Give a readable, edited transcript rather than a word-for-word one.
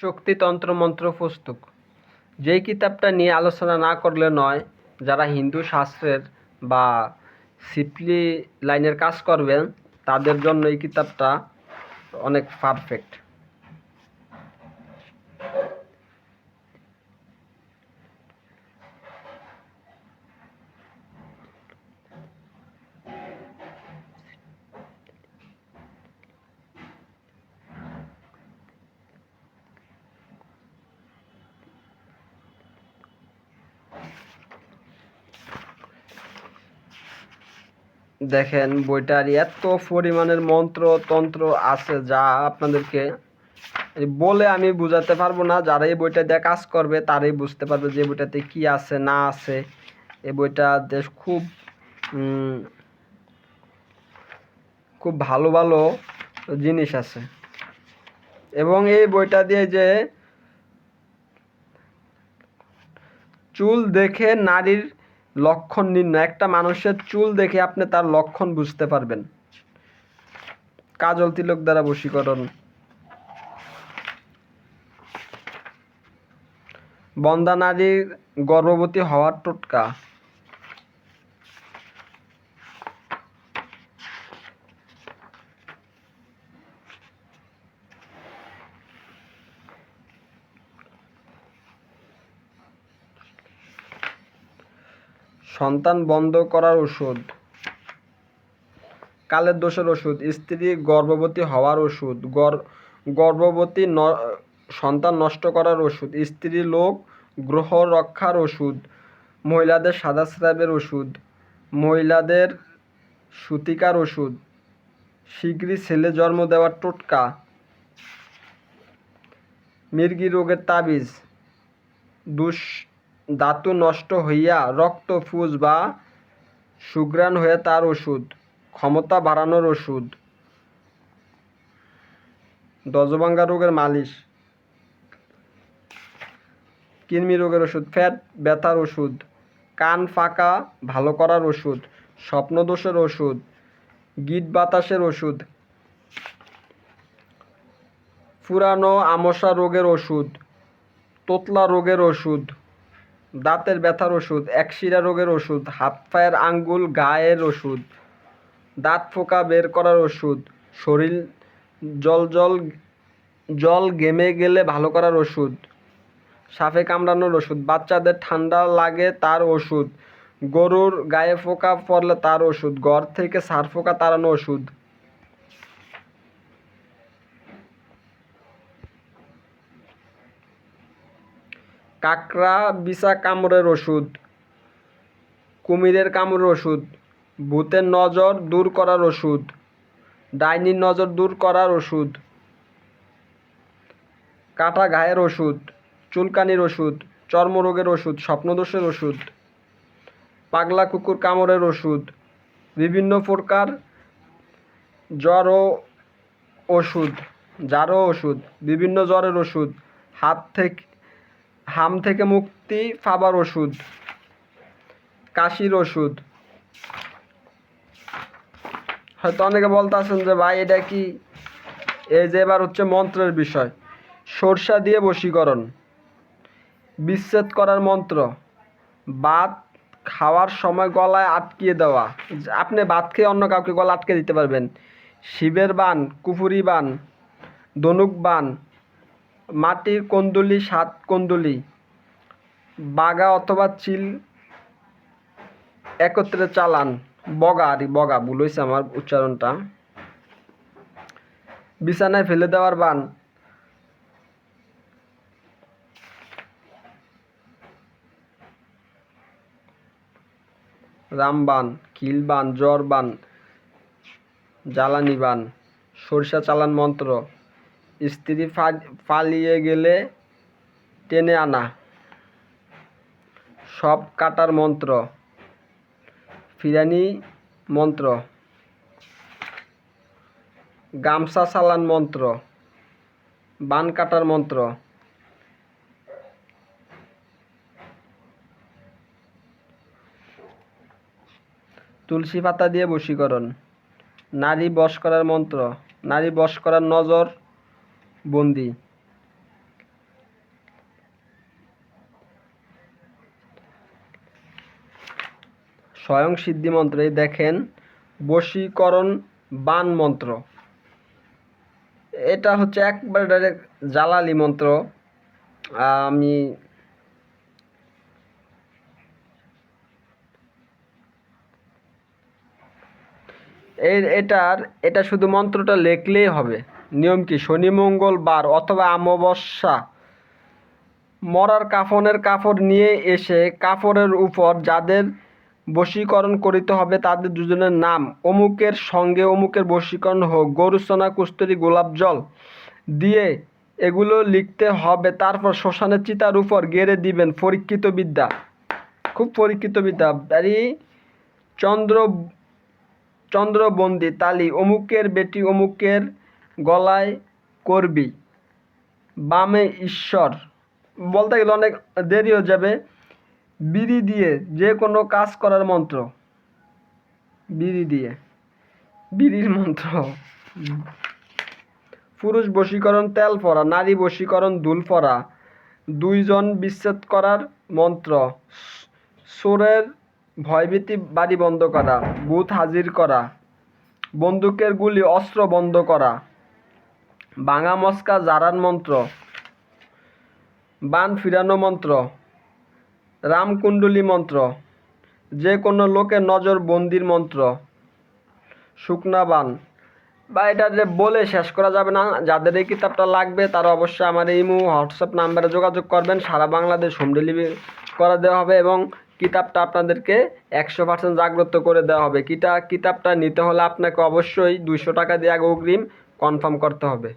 শক্তিতন্ত্র মন্ত্র পুস্তক, যেই কিতাবটা নিয়ে আলোচনা না করলে নয়। যারা হিন্দু শাস্ত্রের বা সিপলি লাইনের কাজ করবেন তাদের জন্য এই কিতাবটা অনেক পারফেক্ট। দেখেন, বইটার এত পরিমাণের মন্ত্র তন্ত্র আছে যা আপনাদেরকে বলে আমি বুঝাতে পারবো না। যারা এই বইটা দিয়ে কাজ করবে তারাই বুঝতে পারবে যে বইটাতে কি আছে না আছে। এই বইটা দেশ খুব ভালো ভালো জিনিস আছে। এবং এই বইটা দিয়ে যে চুল দেখে নারীর লক্ষণ নির্ণয়, একটা মানুষের চুল দেখে আপনি তার লক্ষণ বুঝতে পারবেন। কাজল তিলক দ্বারা বশীকরণ, বন্দা নারীর গর্ভবতী হওয়ার টোটকা, সন্তান বন্ধ করার ওষুধ, কালের দোষের ওষুধ, স্ত্রী গর্ভবতী হওয়ার ওষুধ, গর্ভবতী সন্তান নষ্ট করার ওষুধ, স্ত্রী লোক গ্রহ রক্ষার ওষুধ, মহিলাদের সাদাস্রাবের ওষুধ, মহিলাদের সূতিকার ওষুধ, শীঘ্রই ছেলে জন্ম দেওয়ার টোটকা, মির্গি রোগের তাবিজ, ধাতু নষ্ট হইয়া রক্ত ফুস বা সুঘ্রাণ হয়ে তার ওষুধ, ক্ষমতা বাড়ানোর ওষুধ, দজভাঙ্গা রোগের মালিশ, কৃমি রোগের ওষুধ, পেট ব্যথার ওষুধ, কান ফাঁকা ভালো করার ওষুধ, স্বপ্নদোষের ওষুধ, গিট বাতাসের ওষুধ, পুরানো আমসা রোগের ওষুধ, তোতলা রোগের ওষুধ, দাঁতের ব্যথার ওষুধ, একশিরা রোগের ওষুধ, হাত পায়ের আঙ্গুল গায়ের ওষুধ, দাঁত ফোঁকা বের করার ওষুধ, শরীর জল ঘেমে গেলে ভালো করার ওষুধ, সাপে কামড়ানোর ওষুধ, বাচ্চাদের ঠান্ডা লাগে তার ওষুধ, গরুর গায়ে ফোঁকা পড়লে তার ওষুধ, ঘর থেকে সার ফোঁকা তাড়ানো ওষুধ, কাকড়া বিছা কামড়ের ওষুধ, কুমিরের কামড়ের ওষুধ, ভূতের নজর দূর করার ওষুধ, ডাইনির নজর দূর করার ওষুধ, কাটা ঘায়ের ওষুধ, চুলকানির ওষুধ, চর্মরোগের ওষুধ, স্বপ্নদোষের ওষুধ, পাগলা কুকুর কামড়ের ওষুধ, বিভিন্ন প্রকার জারো ওষুধ, বিভিন্ন জ্বরের ওষুধ, হাম থেকে মুক্তি পাবার ওষুধ, কাশির ওষুধ। হয়তো অনেকে বলতে আছেন যে ভাই এটা কি, এই যে এবার হচ্ছে মন্ত্রের বিষয়। সরষা দিয়ে বশীকরণ, বিচ্ছেদ করার মন্ত্র, ভাত খাওয়ার সময় গলায় আটকিয়ে দেওয়া, আপনি ভাত খেয়ে অন্য কাউকে গলা আটকে দিতে পারবেন। শিবের বান, কুফুরি বান, ধনুক বান, মাটির কন্দুলি 7 কন্দুলি, বাগা অথবা চিল একত্রে চালান, বগা ভুল হয়েছে আমার উচ্চারণটা, বিছানায় ফেলে দেওয়ার বান, রামবান, খিলবান, জ্বর বান, জ্বালানি বান, সরিষা চালান মন্ত্র, স্ত্রী পালিয়ে গেলে টেনে আনা, সব কাটার মন্ত্র, ফিরানি মন্ত্র, গামছা চালান মন্ত্র, বান কাটার মন্ত্র, তুলসী পাতা দিয়ে বশীকরণ, নারী বশ করার মন্ত্র, নারী বশ করার নজর বন্দি, স্বয়ং সিদ্ধি মন্ত্র। এই দেখেন বশীকরণ বান মন্ত্র, এটা হচ্ছে একবার ডাইরেক্ট জালালি মন্ত্র। আমি এটা শুধু মন্ত্রটা লিখলেই হবে। নিয়ম কি, শনি মঙ্গল বার অথবা অমাবস্যা মরার কাফনের কাপড় নিয়ে এসে কাপড়ের উপর যাদের বশীকরণ করিতে হবে তাদের দুজনের নাম অমুকের সঙ্গে অমুকের বশীকরণ হোক, গরুচনা কস্তুরী গোলাপ জল দিয়ে এগুলো লিখতে হবে। তারপর শ্মশানের চিতার উপর গেড়ে দিবেন। পরীক্ষিত বিদ্যা, খুব পরীক্ষিত বিদ্যা। চন্দ্রবন্দি তালি অমুকের বেটি অমুকের গলায় করবি, বামে ঈশ্বর। বলতে গেলে অনেক দেরি হয়ে যাবে। বিড়ি দিয়ে যে কোনো কাজ করার মন্ত্র, বিড়ি দিয়ে, বিড়ির মন্ত্র। পুরুষ বশীকরণ তেল পরা, নারী বশীকরণ দুল পরা, দুইজন বিচ্ছেদ করার মন্ত্র, চোরের ভয়ভীতি বাড়ি বন্ধ করা, ভূত হাজির করা, বন্দুকের গুলি অস্ত্র বন্ধ করা, ভাঙা মস্কা জারান মন্ত্র, বান ফিরানো মন্ত্র, রামকুণ্ডলী মন্ত্র, যে কোনো লোকের নজর বন্দির মন্ত্র, শুকনা বান। বা এটা যে বলে শেষ করা যাবে না। যাদের এই কিতাবটা লাগবে তারা অবশ্যই আমার ইমো হোয়াটসঅ্যাপ নাম্বারে যোগাযোগ করবেন। সারা বাংলাদেশ হোম ডেলিভারি করে দেওয়া হবে এবং কিতাবটা আপনাদেরকে 100% জাগ্রত করে দেওয়া হবে। কিতাবটা নিতে হলে আপনাকে অবশ্যই 200 টাকা দিয়ে আগে অগ্রিম কনফার্ম করতে হবে।